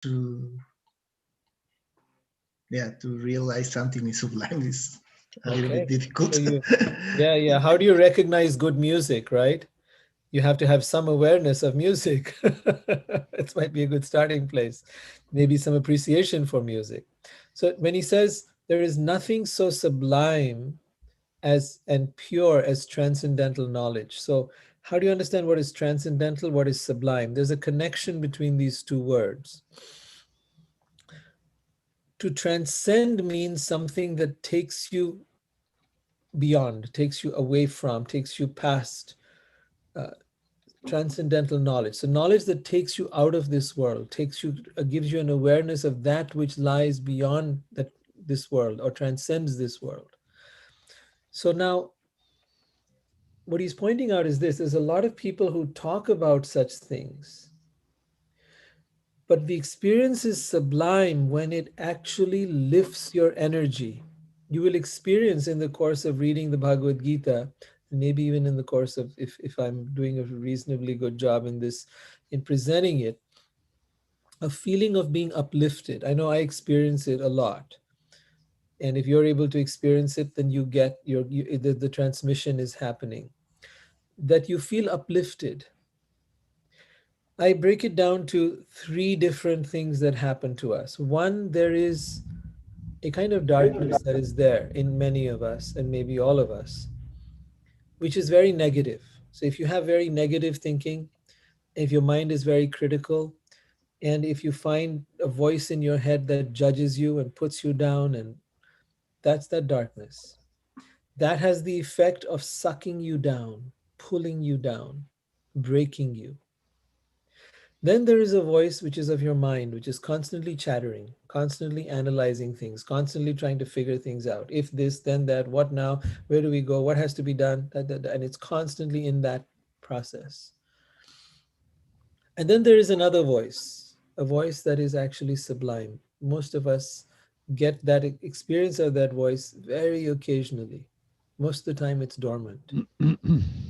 to realize something is sublime is a little bit difficult. So how do you recognize good music, right? You have to have some awareness of music. It might be a good starting place. Maybe some appreciation for music. So when he says there is nothing so sublime as and pure as transcendental knowledge. So how do you understand what is transcendental, what is sublime? There's a connection between these two words. To transcend means something that takes you beyond, takes you away from, takes you past. Transcendental knowledge, so knowledge that takes you out of this world, takes you gives you an awareness of that which lies beyond this world or transcends this world. So now what he's pointing out is this: there's a lot of people who talk about such things, but the experience is sublime when it actually lifts your energy. You will experience in the course of reading the Bhagavad Gita, maybe even in the course of, if I'm doing a reasonably good job in this, in presenting it, a feeling of being uplifted. I know I experience it a lot. And if you're able to experience it, then you get the transmission is happening. That you feel uplifted. I break it down to three different things that happen to us. One, there is a kind of darkness that is there in many of us, and maybe all of us, which is very negative. So if you have very negative thinking, if your mind is very critical, and if you find a voice in your head that judges you and puts you down, and that's that darkness. That has the effect of sucking you down, pulling you down, breaking you. Then there is a voice which is of your mind, which is constantly chattering, constantly analyzing things, constantly trying to figure things out. If this, then that, what now, where do we go, what has to be done, and it's constantly in that process. And then there is another voice, a voice that is actually sublime. Most of us get that experience of that voice very occasionally. Most of the time it's dormant.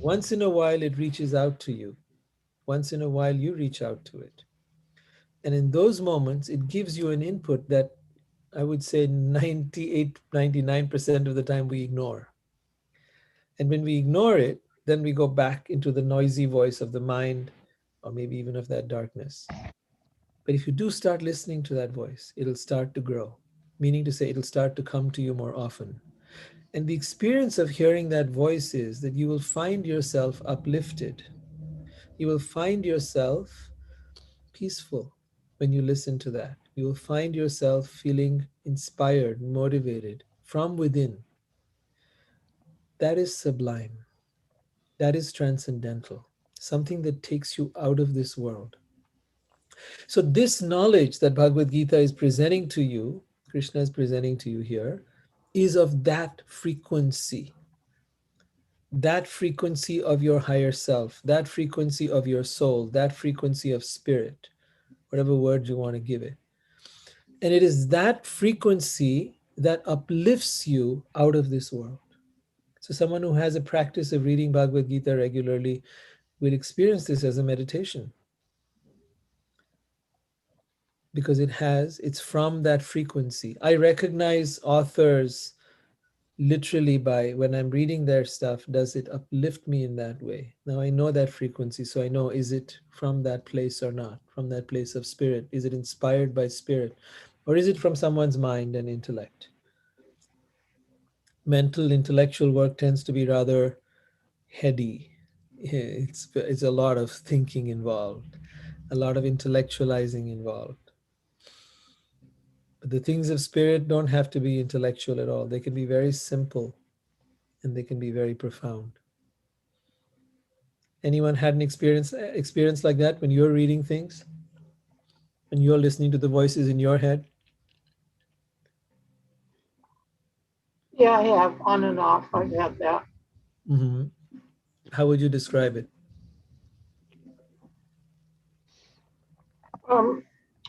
Once in a while it reaches out to you. Once in a while you reach out to it. And in those moments, it gives you an input that I would say 98, 99% of the time we ignore. And when we ignore it, then we go back into the noisy voice of the mind, or maybe even of that darkness. But if you do start listening to that voice, it'll start to grow, meaning to say it'll start to come to you more often. And the experience of hearing that voice is that you will find yourself uplifted. You will find yourself peaceful when you listen to that. You will find yourself feeling inspired, motivated from within. That is sublime. That is transcendental. Something that takes you out of this world. So this knowledge that Bhagavad Gita is presenting to you, Krishna is presenting to you here, is of that frequency of your higher self, that frequency of your soul, that frequency of spirit, whatever word you want to give it. And it is that frequency that uplifts you out of this world. So someone who has a practice of reading Bhagavad Gita regularly will experience this as a meditation, because it's from that frequency. I recognize authors literally by when I'm reading their stuff, does it uplift me in that way? Now I know that frequency, so I know, is it from that place or not, from that place of spirit? Is it inspired by spirit, or is it from someone's mind and intellect? Mental, intellectual work tends to be rather heady. It's a lot of thinking involved, a lot of intellectualizing involved. But the things of spirit don't have to be intellectual at all. They can be very simple and they can be very profound. Anyone had an experience like that when you're reading things? When you're listening to the voices in your head? Yeah, I have, on and off. I've had that. Mm-hmm. How would you describe it?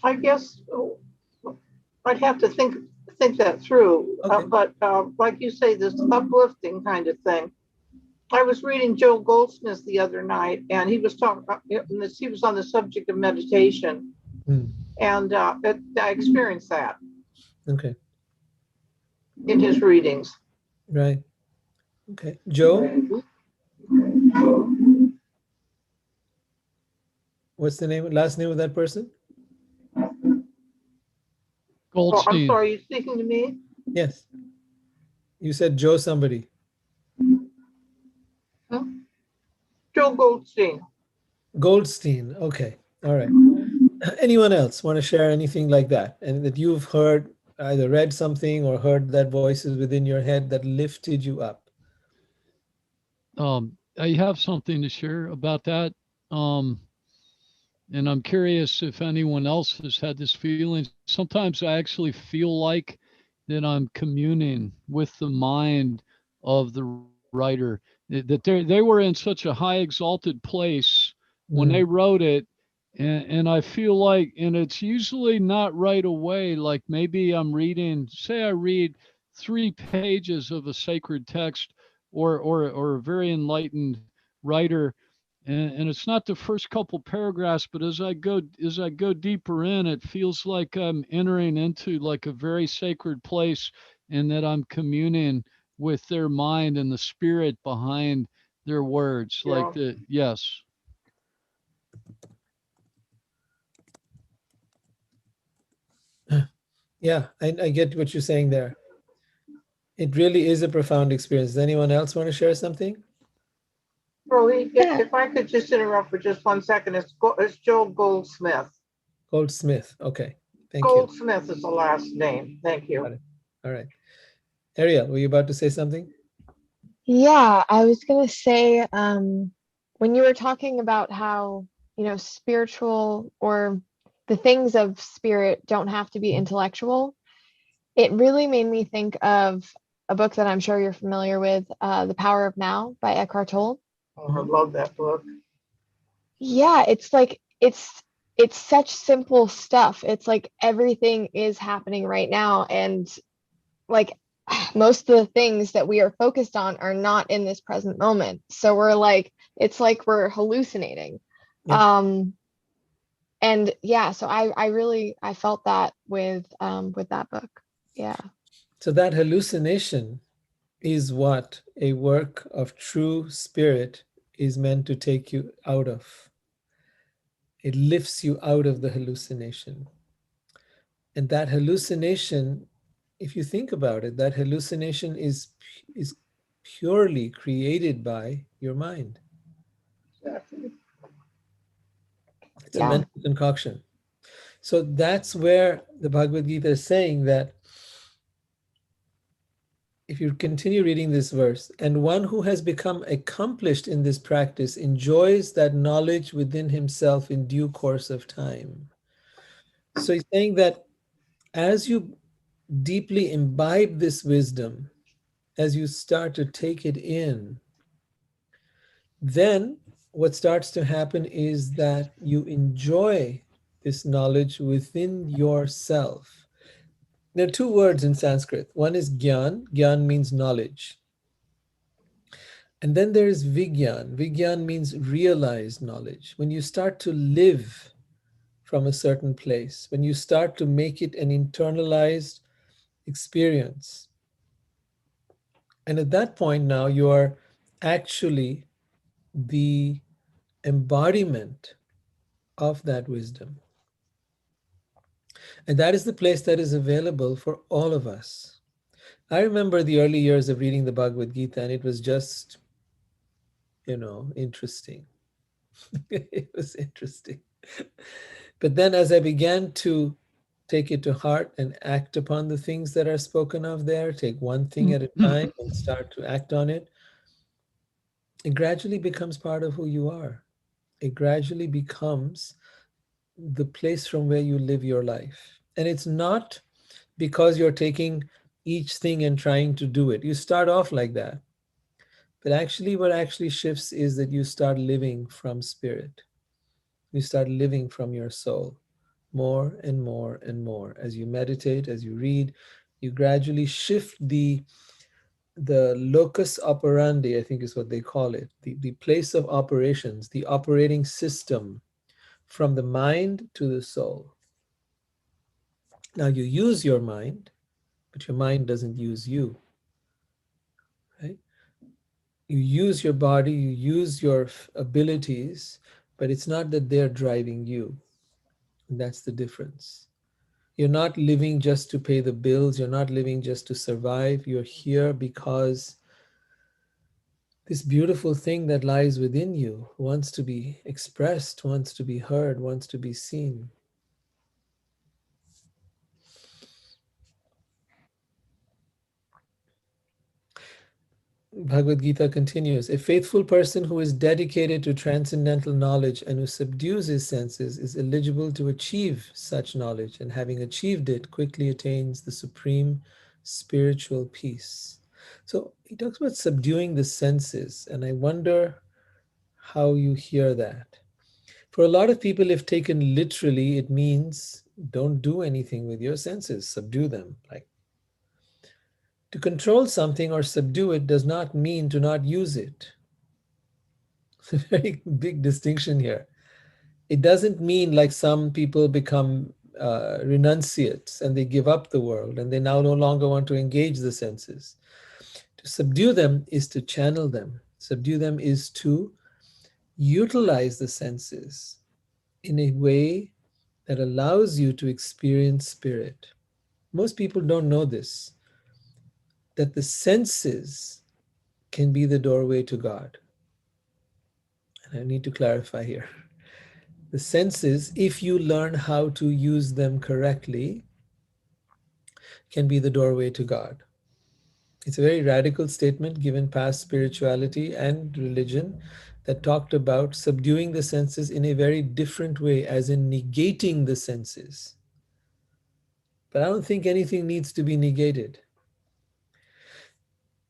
I guess I'd have to think that through. Okay. But like you say, this uplifting kind of thing. I was reading Joe Goldsmith the other night, and he was talking. He was on the subject of meditation, And I experienced that Okay. in his readings. Right. Okay. Joe, what's the last name of that person? Oh, I'm Goldstein. sorry, are you speaking to me? Yes. You said Joe somebody. Huh? Joe Goldstein. Goldstein. Okay. All right. Anyone else want to share anything like that? And that you've heard, either read something or heard that voices within your head that lifted you up? I have something to share about that. And I'm curious if anyone else has had this feeling. Sometimes I actually feel like that I'm communing with the mind of the writer, that they were in such a high exalted place when they wrote it. And I feel like, and it's usually not right away, like maybe I'm reading, say I read 3 pages of a sacred text or a very enlightened writer, and it's not the first couple paragraphs, but as I go deeper in, it feels like I'm entering into like a very sacred place, and that I'm communing with their mind and the spirit behind their words. Yeah. Like the yes. Yeah, I get what you're saying there. It really is a profound experience. Does anyone else want to share something? Rory, if I could just interrupt for just 1 second, it's Joe Goldsmith. Goldsmith. Okay. Thank you. Goldsmith is the last name. Thank Got you. it. All right. Ariel, were you about to say something? Yeah, I was gonna say, when you were talking about how, spiritual or the things of spirit don't have to be intellectual, it really made me think of a book that I'm sure you're familiar with, The Power of Now by Eckhart Tolle. Oh, I love that book. Yeah, it's like it's such simple stuff. It's like everything is happening right now, and like most of the things that we are focused on are not in this present moment. So we're like, it's like we're hallucinating. Yep. And yeah, so I felt that with that book. Yeah. So that hallucination is what a work of true spirit is meant to take you out of. It lifts you out of the hallucination. And that hallucination, if you think about it, that hallucination is purely created by your mind. Exactly. It's a Yeah. mental concoction. So that's where the Bhagavad Gita is saying that if you continue reading this verse, and one who has become accomplished in this practice enjoys that knowledge within himself in due course of time. So he's saying that as you deeply imbibe this wisdom, as you start to take it in, then what starts to happen is that you enjoy this knowledge within yourself. There are 2 words in Sanskrit. One is gyan. Gyan means knowledge. And then there is vigyan. Vigyan means realized knowledge. When you start to live from a certain place, when you start to make it an internalized experience. And at that point now, you are actually the embodiment of that wisdom. And that is the place that is available for all of us. I remember the early years of reading the Bhagavad Gita, and it was just, interesting. It was interesting. But then as I began to take it to heart and act upon the things that are spoken of there, take one thing at a time and start to act on it, it gradually becomes part of who you are. It gradually becomes the place from where you live your life. And it's not because you're taking each thing and trying to do it. You start off like that. But actually, what actually shifts is that you start living from spirit. You start living from your soul more and more and more. As you meditate, as you read, you gradually shift the locus operandi, I think is what they call it, the place of operations, the operating system from the mind to the soul. Now you use your mind, but your mind doesn't use you, right? You use your body, you use your abilities, but it's not that they're driving you. And that's the difference. You're not living just to pay the bills. You're not living just to survive. You're here because this beautiful thing that lies within you wants to be expressed, wants to be heard, wants to be seen. Bhagavad Gita continues, a faithful person who is dedicated to transcendental knowledge and who subdues his senses is eligible to achieve such knowledge, and having achieved it, quickly attains the supreme spiritual peace. So he talks about subduing the senses, and I wonder how you hear that. For a lot of people, if taken literally, it means don't do anything with your senses, subdue them. Like, to control something or subdue it does not mean to not use it. It's a very big distinction here. It doesn't mean like some people become renunciates and they give up the world and they now no longer want to engage the senses. To subdue them is to channel them. Subdue them is to utilize the senses in a way that allows you to experience spirit. Most people don't know this, that the senses can be the doorway to God. And I need to clarify here. The senses, if you learn how to use them correctly, can be the doorway to God. It's a very radical statement given past spirituality and religion that talked about subduing the senses in a very different way, as in negating the senses. But I don't think anything needs to be negated.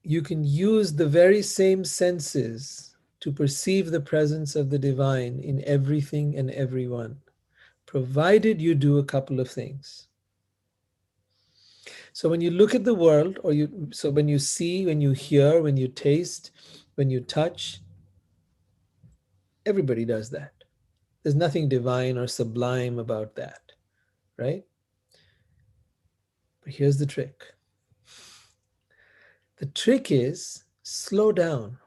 You can use the very same senses to perceive the presence of the divine in everything and everyone, provided you do a couple of things. So when you look at the world, when you see, when you hear, when you taste, when you touch, everybody does that. There's nothing divine or sublime about that, right? But here's the trick. The trick is slow down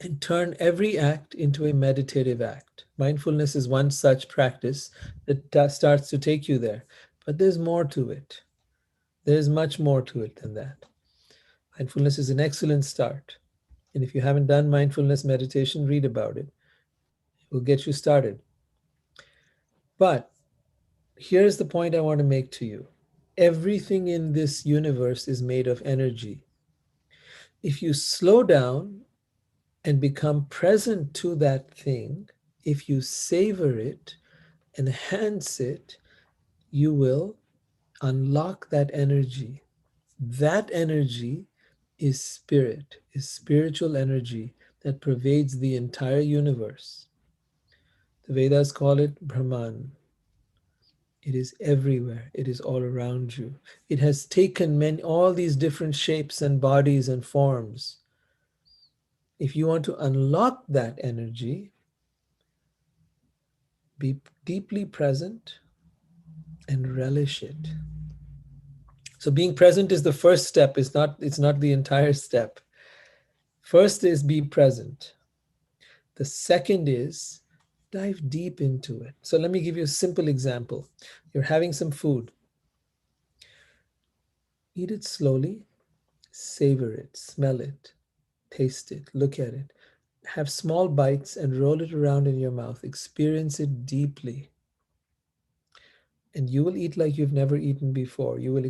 and turn every act into a meditative act. Mindfulness is one such practice that starts to take you there. But there's more to it. There's much more to it than that. Mindfulness is an excellent start. And if you haven't done mindfulness meditation, read about it. It will get you started. But here's the point I want to make to you. Everything in this universe is made of energy. If you slow down and become present to that thing, if you savor it, enhance it, you will unlock that energy. That energy is spirit, is spiritual energy that pervades the entire universe. The Vedas call it Brahman. It is everywhere. It is all around you. It has taken all these different shapes and bodies and forms. If you want to unlock that energy, be deeply present and relish it. So being present is the first step. It's not the entire step. First is be present. The second is dive deep into it. So let me give you a simple example. You're having some food. Eat it slowly, savor it, smell it, taste it, look at it. Have small bites and roll it around in your mouth. Experience it deeply. And you will eat like you've never eaten before. You will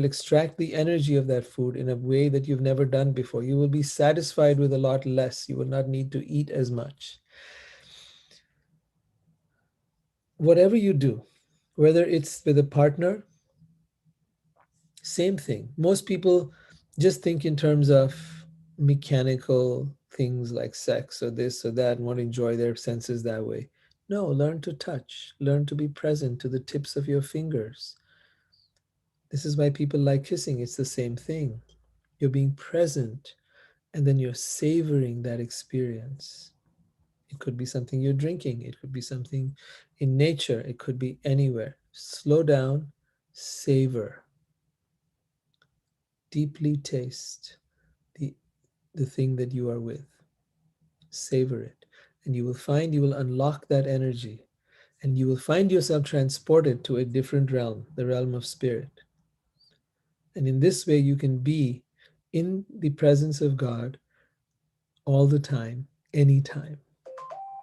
extract the energy of that food in a way that you've never done before. You will be satisfied with a lot less. You will not need to eat as much. Whatever you do, whether it's with a partner, same thing. Most people just think in terms of mechanical things like sex or this or that and want to enjoy their senses that way. No, learn to touch, learn to be present to the tips of your fingers. This is why people like kissing. It's the same thing. You're being present and then you're savoring that experience. It could be something you're drinking. It could be something in nature. It could be anywhere. Slow down, savor, deeply taste the thing that you are with. Savor it. And you will find you will unlock that energy. And you will find yourself transported to a different realm, the realm of spirit. And in this way, you can be in the presence of God all the time, anytime.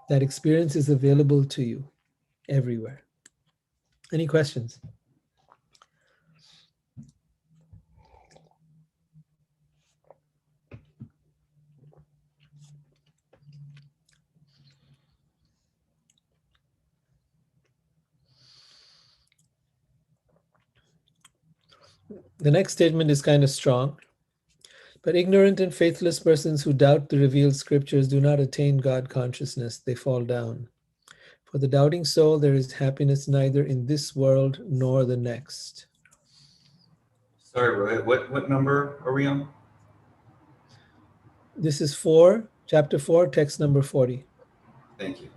That experience is available to you everywhere. Any questions? The next statement is kind of strong. But ignorant and faithless persons who doubt the revealed scriptures do not attain God consciousness. They fall down. For the doubting soul, there is happiness neither in this world nor the next. Sorry, Rohit, what number are we on? This is chapter 4, text number 40. Thank you.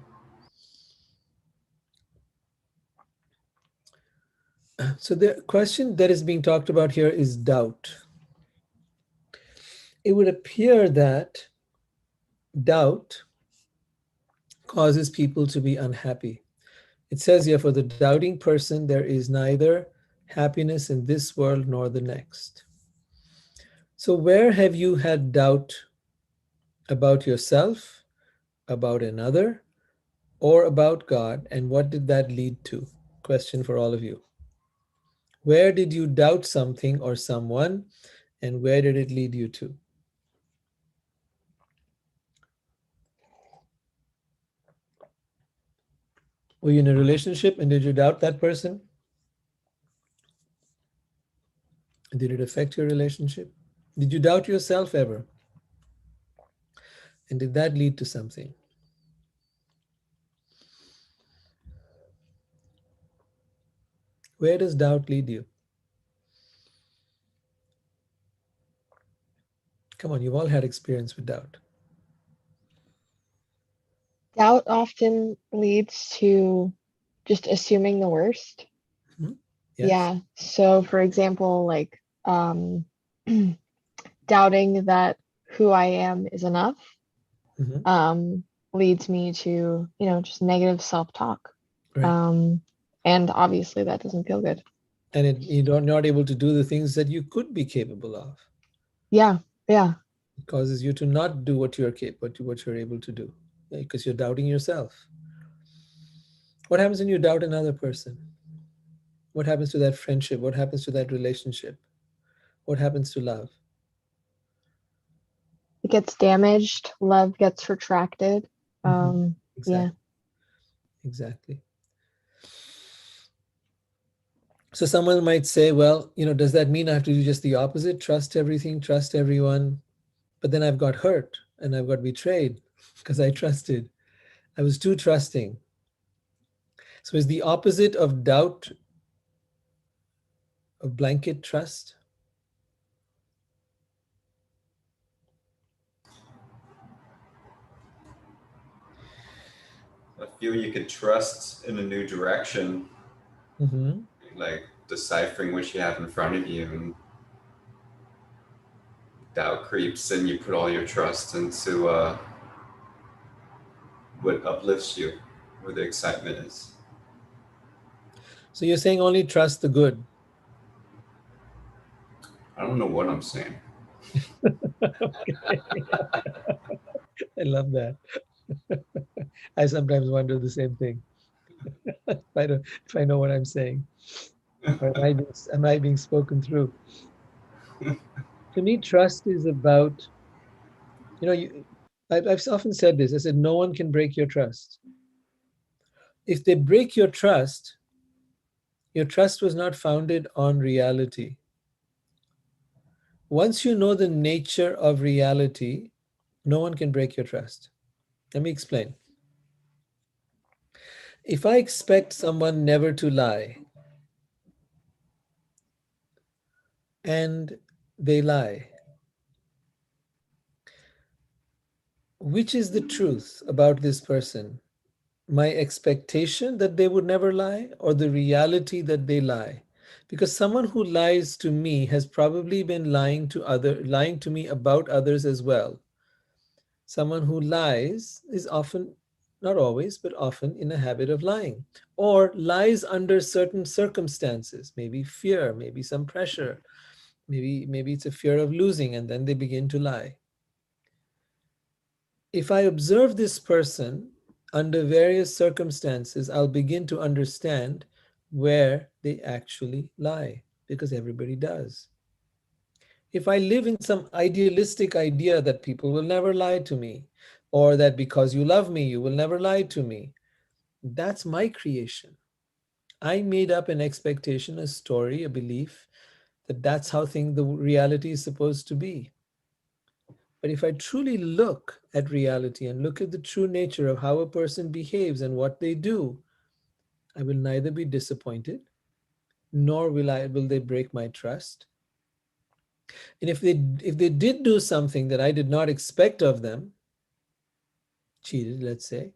So the question that is being talked about here is doubt. It would appear that doubt causes people to be unhappy. It says here, for the doubting person, there is neither happiness in this world nor the next. So where have you had doubt about yourself, about another, or about God, and what did that lead to? Question for all of you. Where did you doubt something or someone, and where did it lead you to? Were you in a relationship and did you doubt that person? Did it affect your relationship? Did you doubt yourself ever? And did that lead to something? Where does doubt lead you? Come on, you've all had experience with doubt. Doubt often leads to just assuming the worst. Yes. Yeah. So for example, like doubting that who I am is enough Mhm. leads me to, just negative self-talk. Right. And obviously that doesn't feel good. And you're not able to do the things that you could be capable of. Yeah. Yeah. It causes you to not do what you're capable, what you're able to do, because you're doubting yourself. What happens when you doubt another person? What happens to that friendship? What happens to that relationship? What happens to love? It gets damaged. Love gets retracted. Exactly. Yeah. Exactly. So someone might say, well, does that mean I have to do just the opposite? Trust everything, trust everyone. But then I've got hurt and I've got betrayed because I trusted. I was too trusting. So is the opposite of doubt a blanket trust? I feel you could trust in a new direction, Mm-hmm. like deciphering what you have in front of you, and doubt creeps and you put all your trust into what uplifts you, where the excitement is. So you're saying only trust the good. I don't know what I'm saying. Okay. I love that. I sometimes wonder the same thing. If I know what I'm saying, or am I being spoken through? To me, trust is about, I've often said this. I said, no one can break your trust. If they break your trust was not founded on reality. Once you know the nature of reality, no one can break your trust. Let me explain. If I expect someone never to lie and they lie, which is the truth about this person? my expectation that they would never lie, or the reality that they lie? Because someone who lies to me has probably been lying to me about others as well. Someone who lies is often, not always, but often in a habit of lying, or lies under certain circumstances, maybe fear, maybe some pressure, maybe it's a fear of losing, and then they begin to lie. If I observe this person under various circumstances, I'll begin to understand where they actually lie, because everybody does. If I live in some idealistic idea that people will never lie to me, or that because you love me, you will never lie to me, that's my creation. I made up an expectation, a story, a belief that that's how the reality is supposed to be. But if I truly look at reality and look at the true nature of how a person behaves and what they do, I will neither be disappointed, nor will they break my trust. And if they did do something that I did not expect of them, cheated, let's say,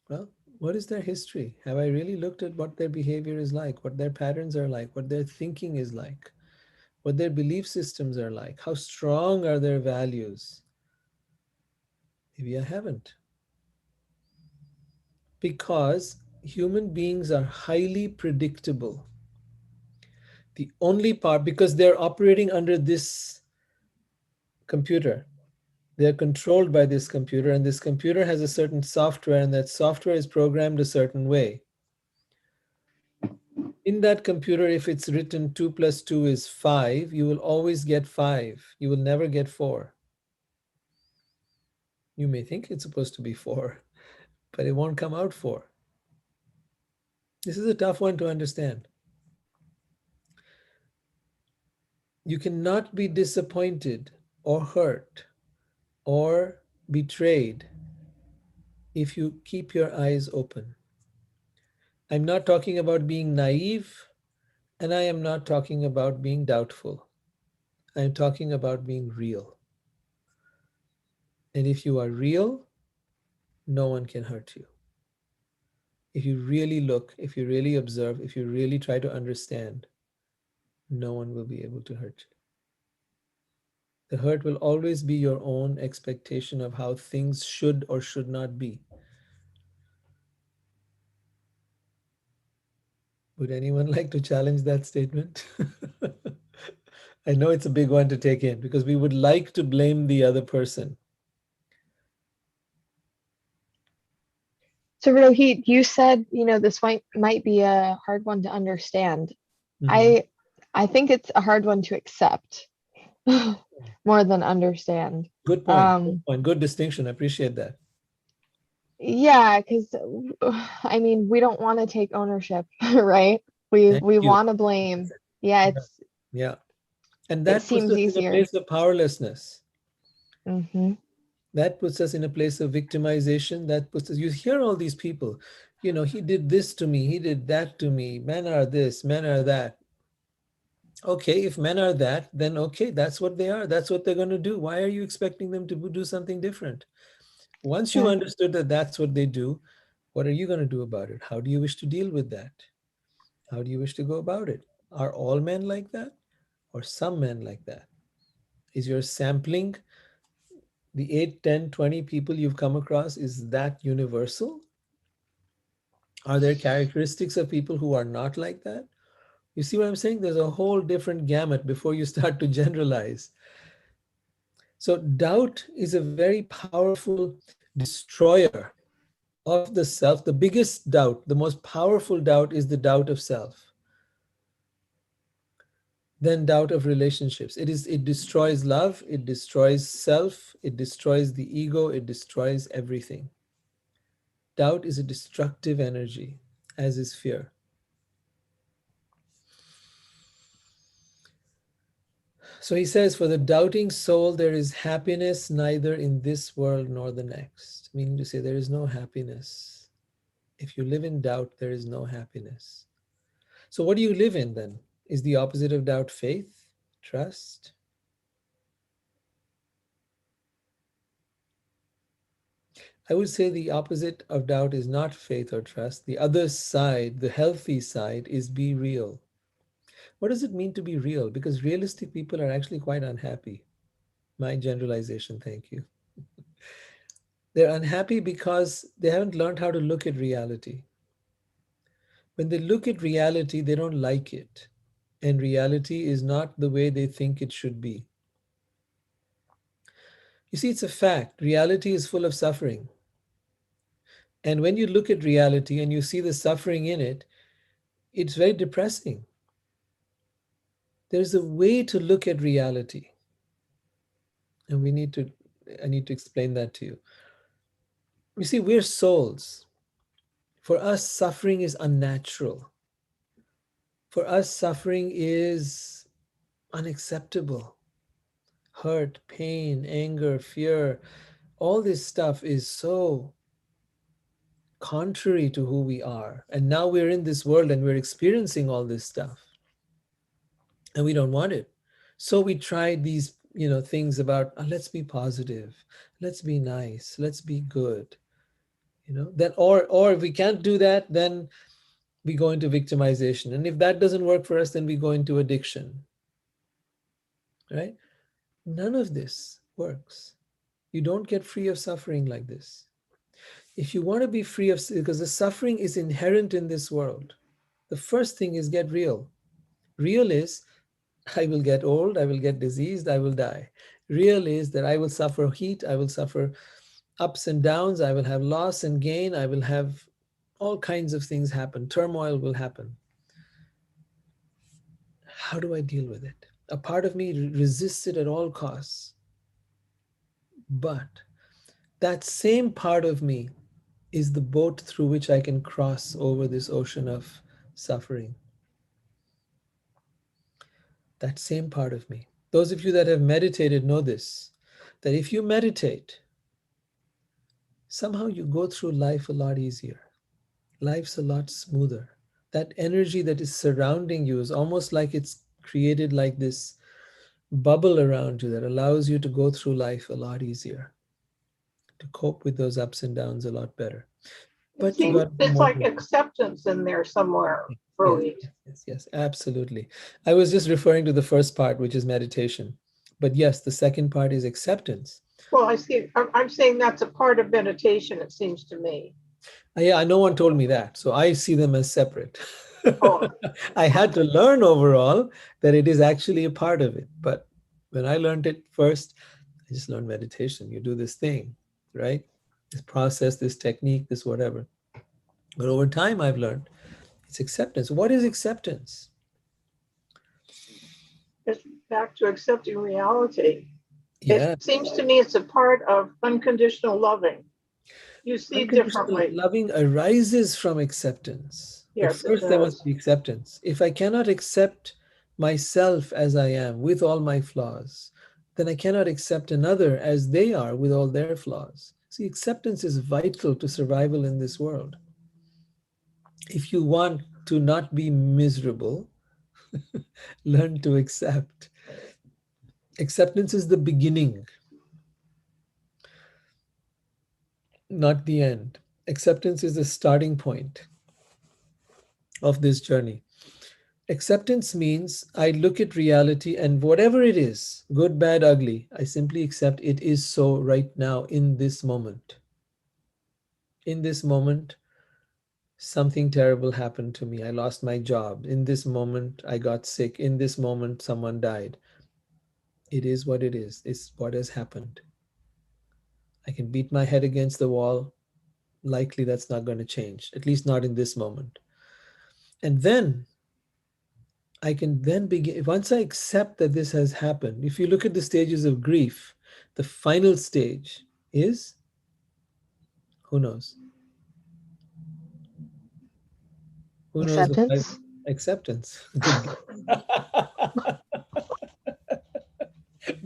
well, what is their history? Have I really looked at what their behavior is like, what their patterns are like, what their thinking is like, what their belief systems are like? How strong are their values? Maybe I haven't. Because human beings are highly predictable. The only part, because they're operating under this computer, they're controlled by this computer, and this computer has a certain software, and that software is programmed a certain way. In that computer, if it's written 2 + 2 is 5, you will always get 5. You will never get 4. You may think it's supposed to be 4, but it won't come out 4. This is a tough one to understand. You cannot be disappointed or hurt or betrayed if you keep your eyes open. I'm not talking about being naive, and I am not talking about being doubtful. I'm talking about being real. And if you are real, no one can hurt you. If you really look, if you really observe, if you really try to understand, no one will be able to hurt you. The hurt will always be your own expectation of how things should or should not be. Would anyone like to challenge that statement? I know it's a big one to take in, because we would like to blame the other person. So Rohit, you said, this might be a hard one to understand. Mhm. I think it's a hard one to accept more than understand. Good point. Good point. Good distinction. I appreciate that. Yeah, because I mean, we don't want to take ownership, right? We Thank you. want to blame. Yeah, Yeah. And it that puts seems us in a easier. place of powerlessness. Mm-hmm. That puts us in a place of victimization. That puts us, you hear all these people, he did this to me, he did that to me, men are this, men are that. Okay, if men are that, then okay, that's what they are. That's what they're going to do. Why are you expecting them to do something different? Once you Yeah. understood that that's what they do, what are you going to do about it? How do you wish to deal with that? How do you wish to go about it? Are all men like that, or some men like that? Is your sampling the 8, 10, 20 people you've come across, is that universal? Are there characteristics of people who are not like that? You see what I'm saying? There's a whole different gamut before you start to generalize. So doubt is a very powerful destroyer of the self. The biggest doubt, the most powerful doubt, is the doubt of self. Then doubt of relationships. It destroys love, it destroys self, it destroys the ego, it destroys everything. Doubt is a destructive energy, as is fear. So he says, for the doubting soul, there is happiness neither in this world nor the next. Meaning to say, there is no happiness. If you live in doubt, there is no happiness. So what do you live in then? Is the opposite of doubt faith, trust? I would say the opposite of doubt is not faith or trust. The other side, the healthy side, is be real. What does it mean to be real? Because realistic people are actually quite unhappy. My generalization, thank you. They're unhappy because they haven't learned how to look at reality. When they look at reality, they don't like it. And reality is not the way they think it should be. You see, it's a fact. Reality is full of suffering. And when you look at reality and you see the suffering in it, it's very depressing. There's a way to look at reality. And I need to explain that to you. You see, we're souls. For us, suffering is unnatural. For us, suffering is unacceptable. Hurt, pain, anger, fear, all this stuff is so contrary to who we are. And now we're in this world and we're experiencing all this stuff. And we don't want it. So we tried these, things about let's be positive, let's be nice, let's be good. Then or if we can't do that, then we go into victimization. And if that doesn't work for us, then we go into addiction. Right? None of this works. You don't get free of suffering like this. If you want to be free of, because the suffering is inherent in this world, the first thing is get real. Real is I will get old, I will get diseased, I will die. Real is that I will suffer heat, I will suffer ups and downs, I will have loss and gain, I will have all kinds of things happen, turmoil will happen. How do I deal with it? A part of me resists it at all costs. But that same part of me is the boat through which I can cross over this ocean of suffering. That same part of me. Those of you that have meditated know this, that if you meditate, somehow you go through life a lot easier. Life's a lot smoother. That energy that is surrounding you is almost like it's created like this bubble around you that allows you to go through life a lot easier, to cope with those ups and downs a lot better. But you got it's like acceptance in there somewhere, Freud. Yes, absolutely. I was just referring to the first part, which is meditation. But yes, the second part is acceptance. Well, I see. I'm saying that's a part of meditation, it seems to me. Yeah, no one told me that. So I see them as separate. Oh. I had to learn overall that it is actually a part of it. But when I learned it first, I just learned meditation. You do this thing, right? This process, this technique, this whatever. But over time, I've learned it's acceptance. What is acceptance? It's back to accepting reality. Yeah. It seems to me it's a part of unconditional loving. You see differently. Loving arises from acceptance. Yes, but first there must be acceptance. If I cannot accept myself as I am with all my flaws, then I cannot accept another as they are with all their flaws. See, acceptance is vital to survival in this world. If you want to not be miserable, learn to accept. Acceptance is the beginning, not the end. Acceptance is the starting point of this journey. Acceptance means I look at reality and whatever it is, good, bad, ugly, I simply accept it is so right now in this moment. In this moment, something terrible happened to me. I lost my job. In this moment, I got sick. In this moment, someone died. It is what it is. It's what has happened. I can beat my head against the wall. Likely that's not going to change, at least not in this moment. And then I can then begin, once I accept that this has happened, if you look at the stages of grief, the final stage is, who knows? Who knows? Acceptance. Acceptance. Good.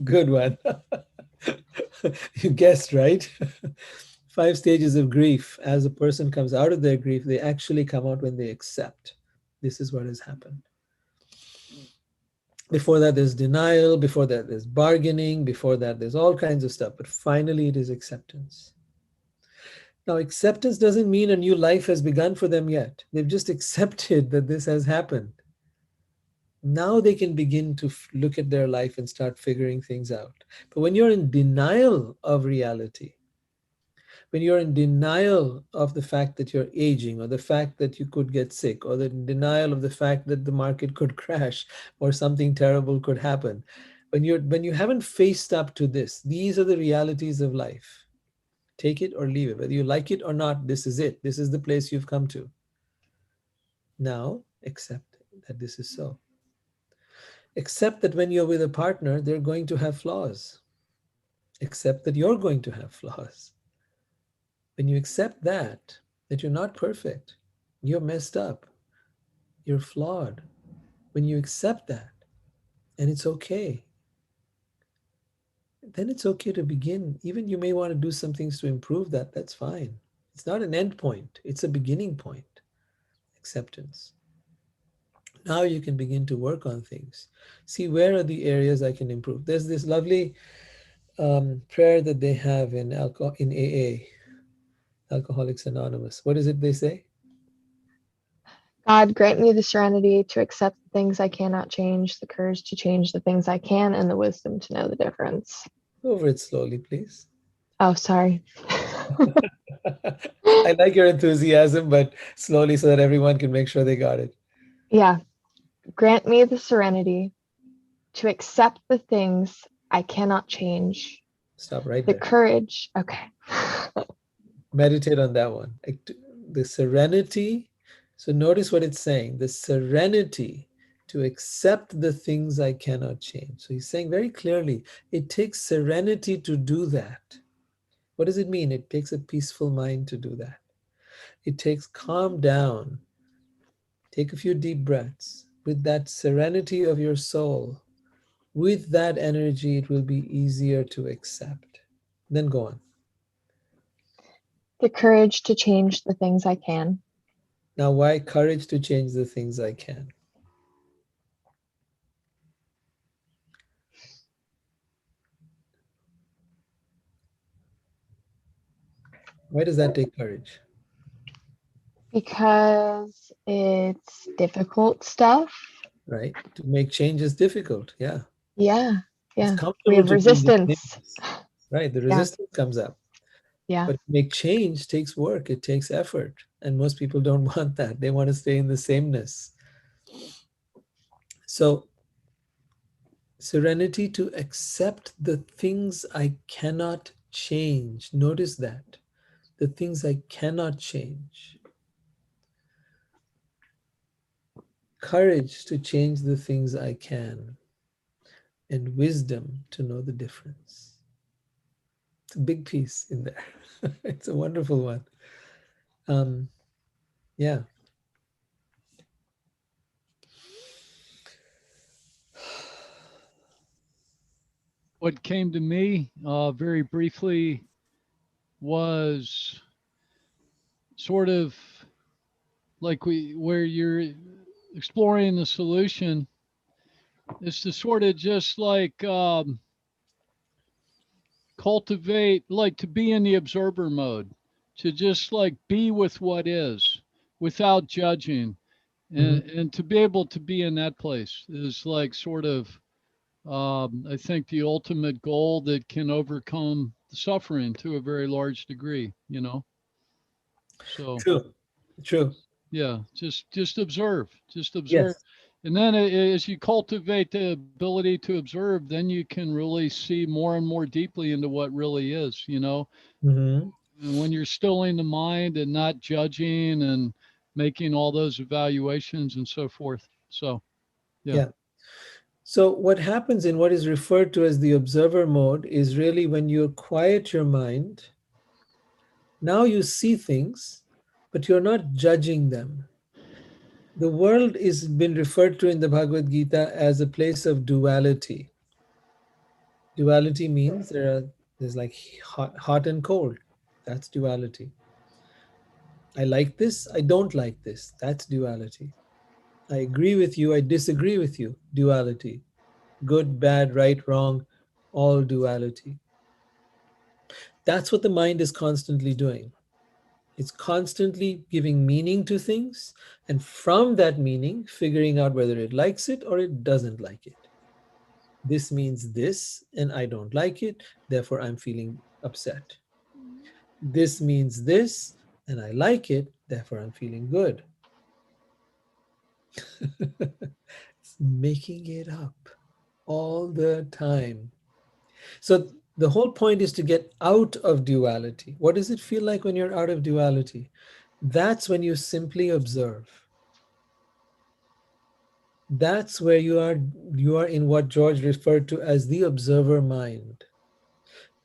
Good one. You guessed right. 5 stages of grief. As a person comes out of their grief, they actually come out when they accept. This is what has happened. Before that, there's denial. Before that, there's bargaining. Before that, there's all kinds of stuff. But finally, it is acceptance. Now, acceptance doesn't mean a new life has begun for them yet. They've just accepted that this has happened. Now they can begin to look at their life and start figuring things out. But when you're in denial of reality, when you're in denial of the fact that you're aging, or the fact that you could get sick, or the denial of the fact that the market could crash, or something terrible could happen, when you haven't faced up to this, these are the realities of life. Take it or leave it. Whether you like it or not, this is it. This is the place you've come to. Now, accept that this is so. Accept that when you're with a partner, they're going to have flaws. Accept that you're going to have flaws. When you accept that you're not perfect, you're messed up, you're flawed. When you accept that, and it's okay, then it's okay to begin. Even you may want to do some things to improve that. That's fine. It's not an end point. It's a beginning point. Acceptance. Now you can begin to work on things. See, where are the areas I can improve? There's this lovely prayer that they have in AA, Alcoholics Anonymous. What is it they say? God, grant me the serenity to accept the things I cannot change, the courage to change the things I can, and the wisdom to know the difference. Go over it slowly, please. Oh, sorry. I like your enthusiasm, but slowly so that everyone can make sure they got it. Yeah. Grant me the serenity to accept the things I cannot change, Stop right the there. courage. Okay. Meditate on that one. The serenity. So notice what it's saying. The serenity to accept the things I cannot change. So he's saying very clearly, it takes serenity to do that. What does it mean? It takes a peaceful mind to do that. It takes calm down. Take a few deep breaths. With that serenity of your soul, with that energy, it will be easier to accept. Then go on. The courage to change the things I can. Now, why courage to change the things I can? Why does that take courage? Because it's difficult stuff. Right? To make change is difficult. Yeah. Yeah. It's Yeah. We comfortable have to be in the resistance. sameness. Right. The Yeah. resistance comes up. Yeah. But to make change takes work. It takes effort. And most people don't want that. They want to stay in the sameness. So, serenity to accept the things I cannot change. Notice that. The things I cannot change. Courage to change the things I can. And wisdom to know the difference. It's a big piece in there. It's a wonderful one. Yeah. What came to me very briefly was sort of like where you're exploring the solution is to sort of just like cultivate, like to be in the observer mode, to just like be with what is without judging. And to be able to be in that place is like sort of I think the ultimate goal that can overcome the suffering to a very large degree, you know. So True. yeah, just observe, Yes. and then as you cultivate the ability to observe, then you can really see more and more deeply into what really is, you know. Mm-hmm. And when you're stilling the mind and not judging and making all those evaluations and so forth. So Yeah. So what happens in what is referred to as the observer mode is really when you quiet your mind. Now you see things, but you're not judging them. The world is been referred to in the Bhagavad Gita as a place of duality. Duality means there's like hot and cold. That's duality. I like this, I don't like this. That's duality. I agree with you, I disagree with you. Duality. Good, bad, right, wrong, all duality. That's what the mind is constantly doing. It's constantly giving meaning to things, and from that meaning, figuring out whether it likes it or it doesn't like it. This means this, and I don't like it, therefore I'm feeling upset. This means this, and I like it, therefore I'm feeling good. It's making it up all the time. So the whole point is to get out of duality. What does it feel like when you're out of duality? That's when you simply observe. That's where you are in what George referred to as the observer mind.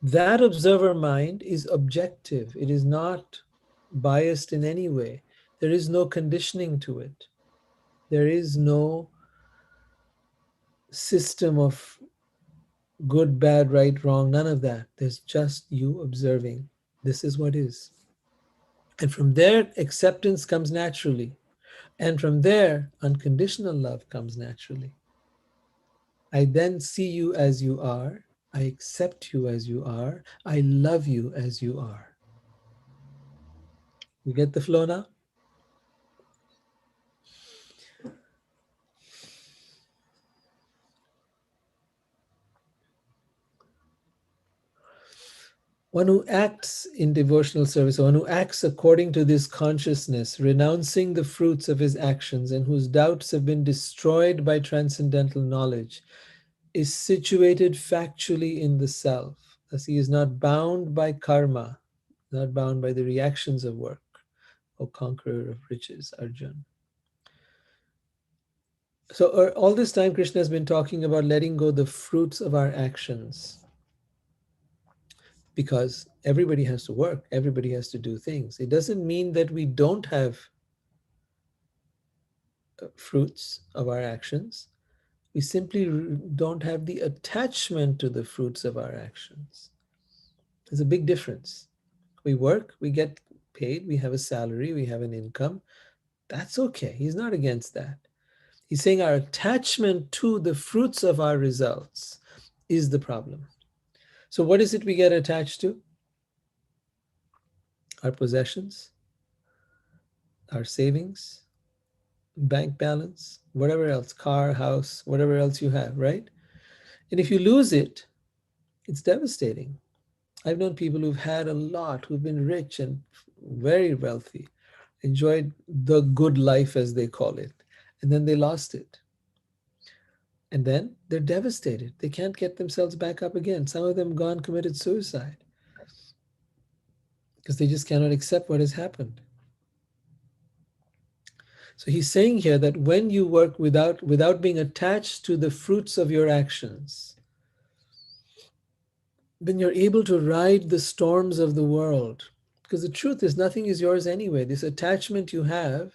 That observer mind is objective. It is not biased in any way. There is no conditioning to it. There is no system of good, bad, right, wrong, none of that. There's just you observing. This is what is. And from there, acceptance comes naturally. And from there, unconditional love comes naturally. I then see you as you are. I accept you as you are. I love you as you are. You get the flow now? One who acts in devotional service, one who acts according to this consciousness, renouncing the fruits of his actions and whose doubts have been destroyed by transcendental knowledge, is situated factually in the self. Thus, he is not bound by karma, not bound by the reactions of work. O conqueror of riches, Arjun. So all this time, Krishna has been talking about letting go the fruits of our actions. Because everybody has to work, everybody has to do things. It doesn't mean that we don't have fruits of our actions. We simply don't have the attachment to the fruits of our actions. There's a big difference. We work, we get paid, we have a salary, we have an income. That's okay. He's not against that. He's saying our attachment to the fruits of our results is the problem. So what is it we get attached to? Our possessions, our savings, bank balance, whatever else, car, house, whatever else you have, right? And if you lose it, it's devastating. I've known people who've had a lot, who've been rich and very wealthy, enjoyed the good life as they call it, and then they lost it. And then they're devastated. They can't get themselves back up again. Some of them gone committed suicide because they just cannot accept what has happened. So he's saying here that when you work without being attached to the fruits of your actions, then you're able to ride the storms of the world. Because the truth is, nothing is yours anyway. This attachment you have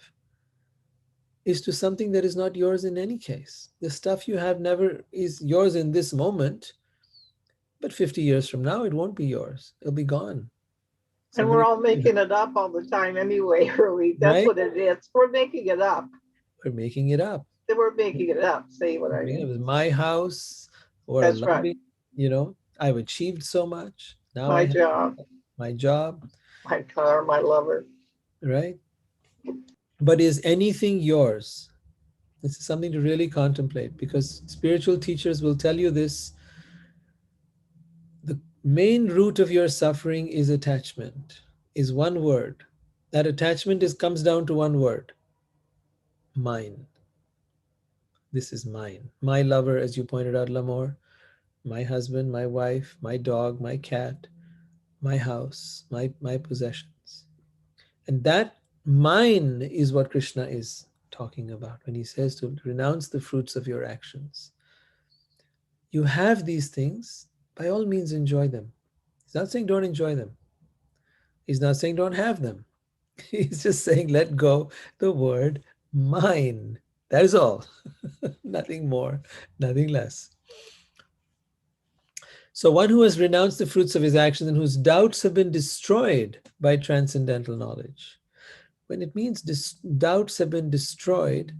is to something that is not yours in any case. The stuff you have never is yours in this moment, but 50 years from now, it won't be yours. It'll be gone. And we're all making it up all the time anyway, really. That's Right? what it is. We're making it up. We're making it up. We're making it up. See what I It mean? was my house, or That's right. I've achieved so much. Now My I have job, my job, my car, my lover. right? But is anything yours? This is something to really contemplate, because spiritual teachers will tell you this. The main root of your suffering is attachment, is one word. That attachment comes down to one word: mine. This is mine. My lover, as you pointed out, Lamore, my husband, my wife, my dog, my cat, my house, my possessions. And that mine is what Krishna is talking about when he says to renounce the fruits of your actions. You have these things, by all means enjoy them. He's not saying don't enjoy them. He's not saying don't have them. He's just saying let go the word mine. That is all. Nothing more, nothing less. So one who has renounced the fruits of his actions and whose doubts have been destroyed by transcendental knowledge. When it means doubts have been destroyed,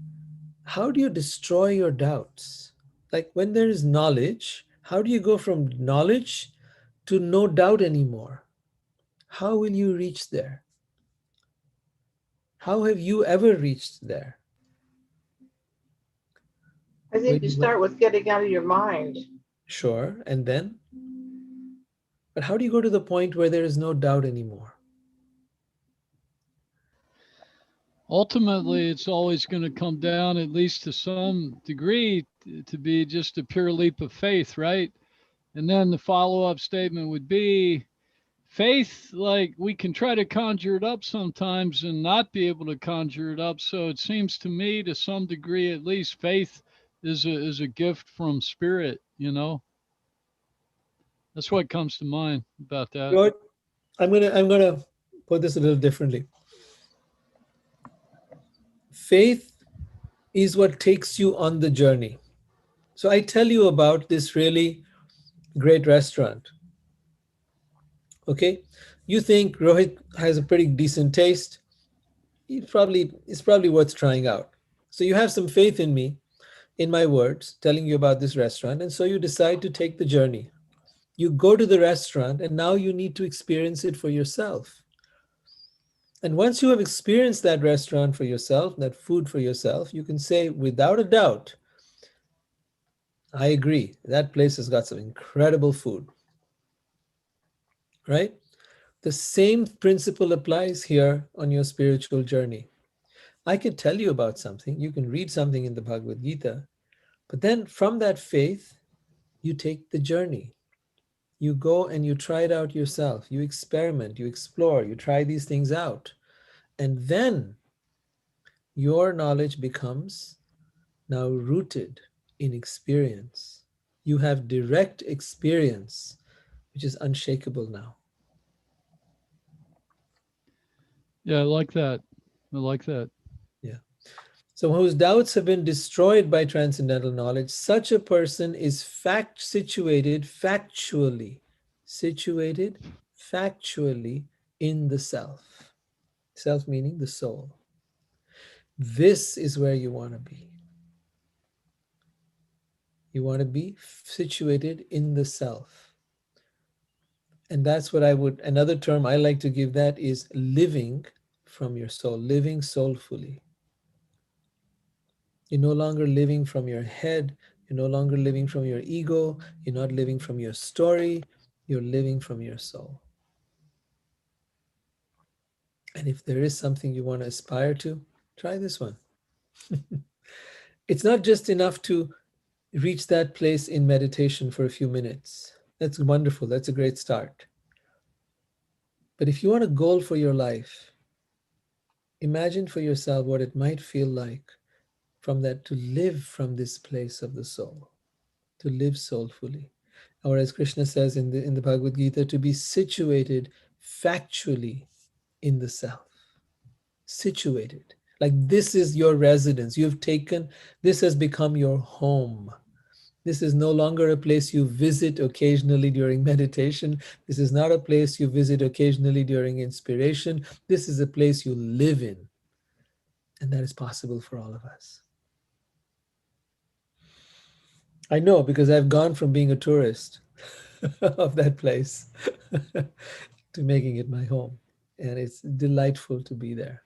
how do you destroy your doubts? Like when there is knowledge, how do you go from knowledge to no doubt anymore? How will you reach there? How have you ever reached there? I think you start with getting out of your mind. Sure, and then? But how do you go to the point where there is no doubt anymore? Ultimately, it's always going to come down, at least to some degree, to be just a pure leap of faith, right? And then the follow-up statement would be, faith, like we can try to conjure it up sometimes and not be able to conjure it up. So it seems to me, to some degree at least, faith is a gift from spirit, you know. That's what comes to mind about that. Lord, I'm gonna put this a little differently. Faith is what takes you on the journey. So I tell you about this really great restaurant. Okay, you think Rohit has a pretty decent taste. It's probably worth trying out. So you have some faith in me, in my words, telling you about this restaurant, and so you decide to take the journey. You go to the restaurant, and now you need to experience it for yourself. And once you have experienced that restaurant for yourself, that food for yourself, you can say without a doubt, I agree, that place has got some incredible food, right? The same principle applies here on your spiritual journey. I can tell you about something, you can read something in the Bhagavad Gita, but then from that faith, you take the journey. You go and you try it out yourself. You experiment, you explore, you try these things out. And then your knowledge becomes now rooted in experience. You have direct experience, which is unshakable now. Yeah, I like that. I like that. Yeah. So whose doubts have been destroyed by transcendental knowledge, such a person is situated factually in the self. Self meaning the soul. This is where you want to be. You want to be situated in the self. And that's what another term I like to give that is living from your soul, living soulfully. You're no longer living from your head. You're no longer living from your ego. You're not living from your story. You're living from your soul. And if there is something you want to aspire to, try this one. It's not just enough to reach that place in meditation for a few minutes. That's wonderful. That's a great start. But if you want a goal for your life, imagine for yourself what it might feel like from that to live from this place of the soul, to live soulfully. Or as Krishna says in the Bhagavad Gita, to be situated factually in the self. Situated. Like this is your residence. This has become your home. This is no longer a place you visit occasionally during meditation. This is not a place you visit occasionally during inspiration. This is a place you live in. And that is possible for all of us. I know because I've gone from being a tourist of that place to making it my home. And it's delightful to be there.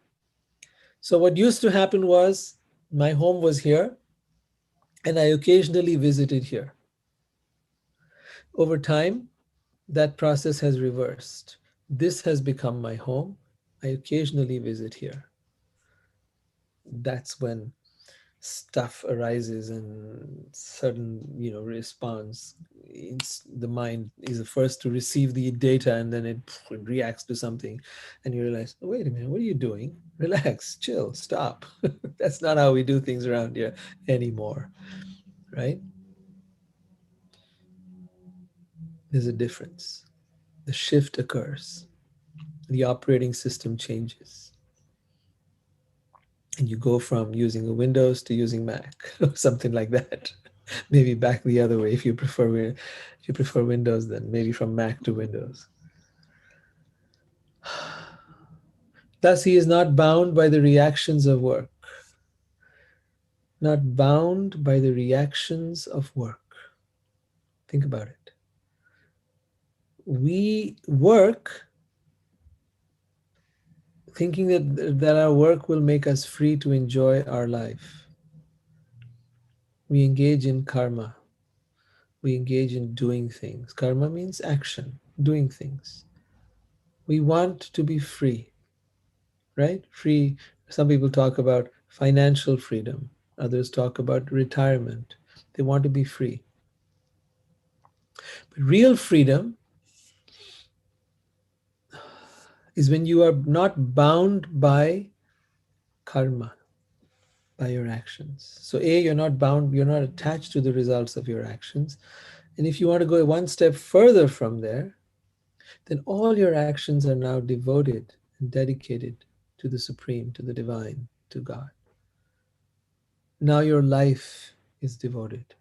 So what used to happen was my home was here and I occasionally visited here. Over time, that process has reversed. This has become my home. I occasionally visit here. That's when stuff arises and certain response. The mind is the first to receive the data and then it reacts to something and you realize, oh, wait a minute, what are you doing? Relax, chill, stop. That's not how we do things around here anymore, right? There's a difference. The shift occurs. The operating system changes. And you go from using a Windows to using Mac or something like that. Maybe back the other way if you prefer Windows, then maybe from Mac to Windows. Thus, he is not bound by the reactions of work. Not bound by the reactions of work. Think about it. We work thinking that our work will make us free to enjoy our life, we engage in karma. We engage in doing things. Karma means action, doing things. We want to be free, right? Free. Some people talk about financial freedom. Others talk about retirement. They want to be free. But real freedom is when you are not bound by karma, by your actions. So you're not bound, you're not attached to the results of your actions. And if you want to go one step further from there, then all your actions are now devoted and dedicated to the Supreme, to the Divine, to God. Now your life is devoted.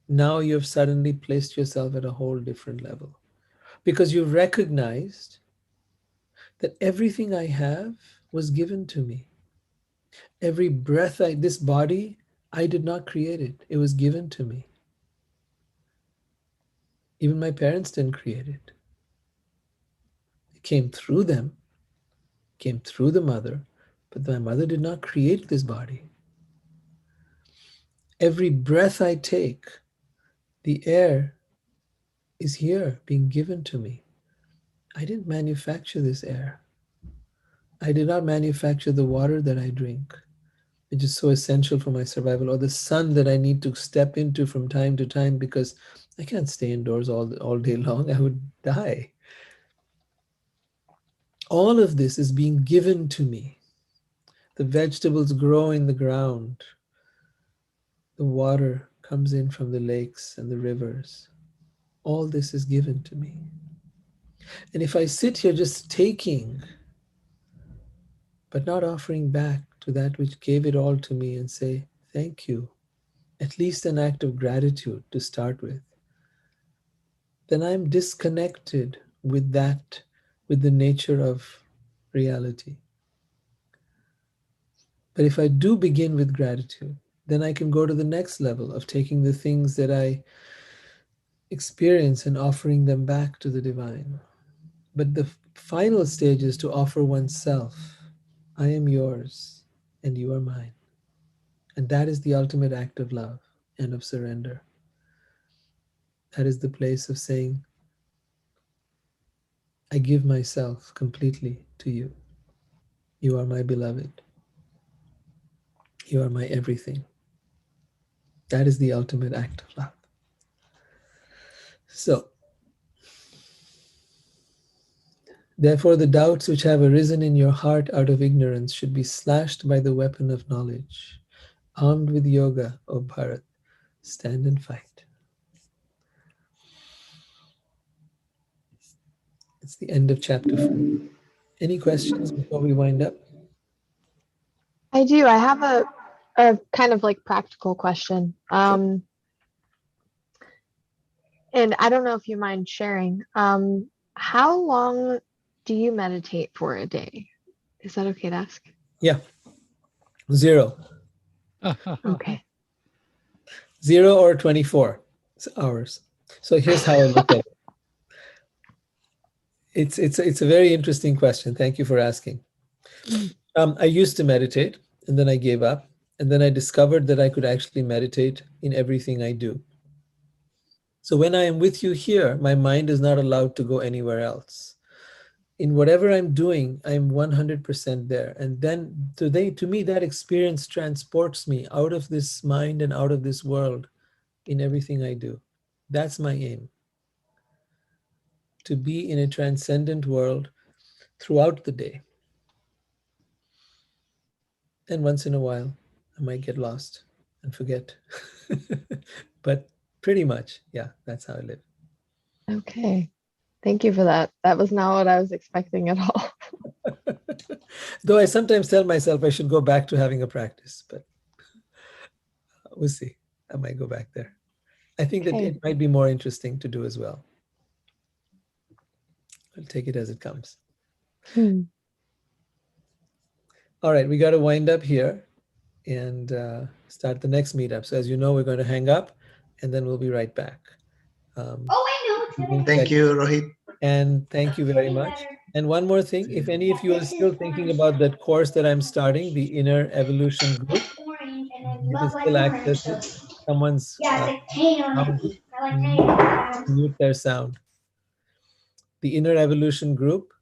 Now you've suddenly placed yourself at a whole different level because you've recognized that everything I have was given to me. Every breath, this body, I did not create it. It was given to me. Even my parents didn't create it. It came through them, came through the mother, but my mother did not create this body. Every breath I take, the air is here being given to me. I didn't manufacture this air. I did not manufacture the water that I drink, which is so essential for my survival, or the sun that I need to step into from time to time because I can't stay indoors all day long. I would die. All of this is being given to me. The vegetables grow in the ground. The water comes in from the lakes and the rivers. All this is given to me. And if I sit here just taking, but not offering back to that which gave it all to me and say, thank you, at least an act of gratitude to start with, then I'm disconnected with that, with the nature of reality. But if I do begin with gratitude, then I can go to the next level of taking the things that I experience and offering them back to the divine. But the final stage is to offer oneself. I am yours and you are mine. And that is the ultimate act of love and of surrender. That is the place of saying, I give myself completely to you. You are my beloved. You are my everything. That is the ultimate act of love. So, therefore, the doubts which have arisen in your heart out of ignorance should be slashed by the weapon of knowledge. Armed with yoga, O Bharat, stand and fight. It's the end of chapter 4. Any questions before we wind up? I do. I have a kind of like practical question. And I don't know if you mind sharing. How long do you meditate for a day? Is that okay to ask? Yeah. 0. Okay. 0 or 24 hours. So here's how I look at it. It's a very interesting question. Thank you for asking. I used to meditate and then I gave up. And then I discovered that I could actually meditate in everything I do. So when I am with you here, my mind is not allowed to go anywhere else. In whatever I'm doing, I'm 100% there. And then to me, that experience transports me out of this mind and out of this world in everything I do. That's my aim. To be in a transcendent world throughout the day. And once in a while, I might get lost and forget. But pretty much, yeah, that's how I live. Okay. Thank you for that. That was not what I was expecting at all. Though I sometimes tell myself I should go back to having a practice, but we'll see. I might go back there. I think that it might be more interesting to do as well. I'll take it as it comes. All right, we got to wind up here and start the next meetup. So as you know, we're going to hang up and then we'll be right back. Thank you, Rohit. And thank you very much. And one more thing, if any of you are still thinking about that course that I'm starting, the Inner Evolution Group, you can still access it. Someone's mute their sound. The Inner Evolution Group,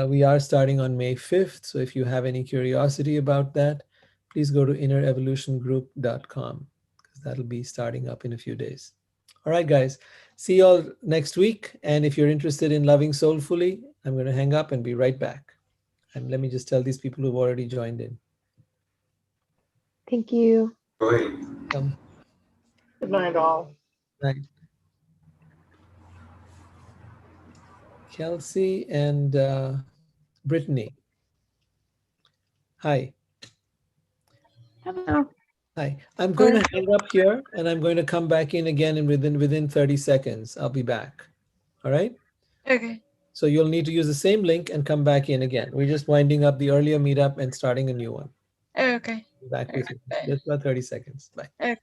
we are starting on May 5th. So if you have any curiosity about that, please go to innerevolutiongroup.com, because that'll be starting up in a few days. All right, guys. See you all next week. And if you're interested in loving soulfully, I'm going to hang up and be right back. And let me just tell these people who've already joined in. Thank you. Great. Good Good night, all. night. Kelsey and Brittany. Hi. Hello. Hi. I'm going to hang up here and I'm going to come back in again and within 30 seconds. I'll be back. All right? Okay. So you'll need to use the same link and come back in again. We're just winding up the earlier meetup and starting a new one. Okay. Back with you. Just about 30 seconds. Bye. Okay.